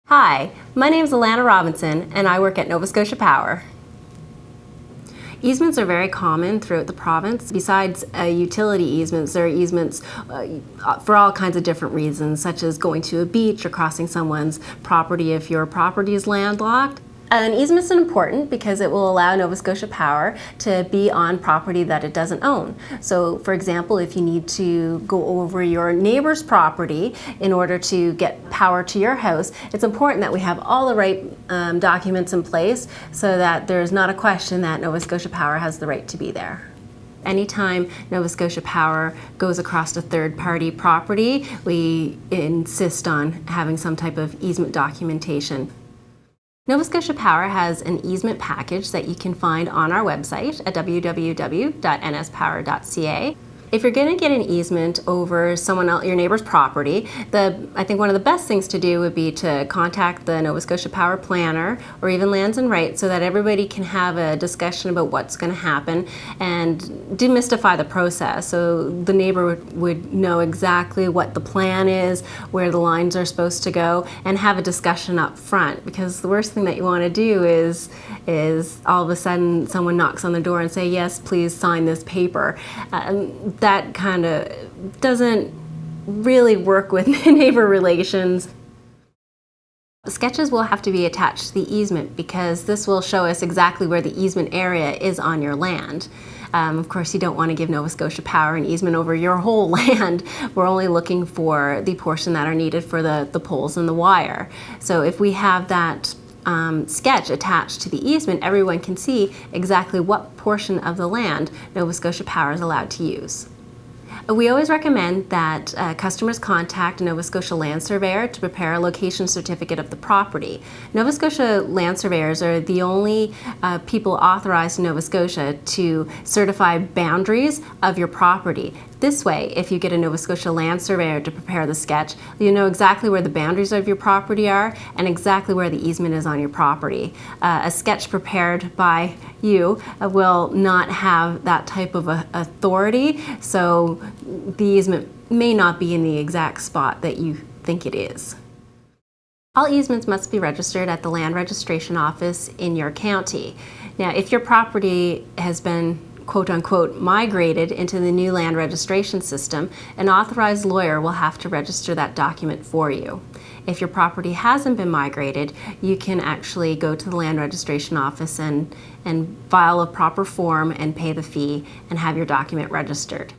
Hi, my name is Alanna Robinson and I work at Nova Scotia Power. Easements are very common throughout the province. Besides utility easements, there are easements for all kinds of different reasons, such as going to a beach or crossing someone's property if your property is landlocked. An easement is important because it will allow Nova Scotia Power to be on property that it doesn't own. So, for example, if you need to go over your neighbor's property in order to get power to your house, it's important that we have all the right documents in place so that there's not a question that Nova Scotia Power has the right to be there. Anytime Nova Scotia Power goes across a third-party property, we insist on having some type of easement documentation. Nova Scotia Power has an easement package that you can find on our website at www.nspower.ca. If you're going to get an easement over your neighbor's property, I think one of the best things to do would be to contact the Nova Scotia Power planner or even Lands and Rights so that everybody can have a discussion about what's going to happen and demystify the process so the neighbor would know exactly what the plan is, where the lines are supposed to go, and have a discussion up front, because the worst thing that you want to do is all of a sudden someone knocks on the door and say, yes, please sign this paper. That kind of doesn't really work with neighbor relations. Sketches will have to be attached to the easement because this will show us exactly where the easement area is on your land. Of course, you don't want to give Nova Scotia Power an easement over your whole land. We're only looking for the portion that are needed for the poles and the wire. So if we have that sketch attached to the easement, everyone can see exactly what portion of the land Nova Scotia Power is allowed to use. We always recommend that customers contact a Nova Scotia land surveyor to prepare a location certificate of the property. Nova Scotia land surveyors are the only people authorized in Nova Scotia to certify boundaries of your property. This way, if you get a Nova Scotia land surveyor to prepare the sketch, you know exactly where the boundaries of your property are and exactly where the easement is on your property. A sketch prepared by you will not have that type of authority, so the easement may not be in the exact spot that you think it is. All easements must be registered at the land registration office in your county. Now, if your property has been quote-unquote migrated into the new land registration system, an authorized lawyer will have to register that document for you. If your property hasn't been migrated, you can actually go to the land registration office and file a proper form and pay the fee and have your document registered.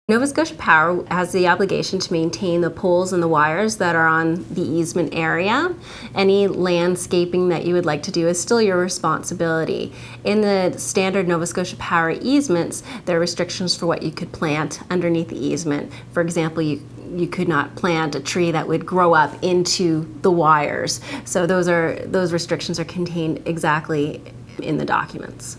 Nova Scotia Power has the obligation to maintain the poles and the wires that are on the easement area. Any landscaping that you would like to do is still your responsibility. In the standard Nova Scotia Power easements, there are restrictions for what you could plant underneath the easement. For example, you could not plant a tree that would grow up into the wires. So those restrictions are contained exactly in the documents.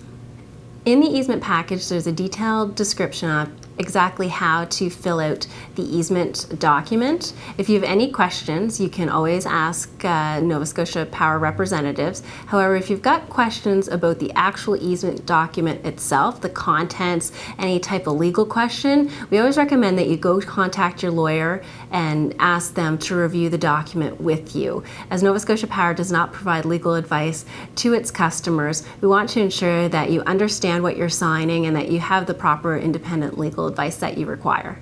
In the easement package, there's a detailed description of exactly how to fill out the easement document. If you have any questions, you can always ask Nova Scotia Power representatives. However, if you've got questions about the actual easement document itself, the contents, any type of legal question, we always recommend that you go contact your lawyer and ask them to review the document with you. As Nova Scotia Power does not provide legal advice to its customers, we want to ensure that you understand what you're signing and that you have the proper independent legal advice that you require.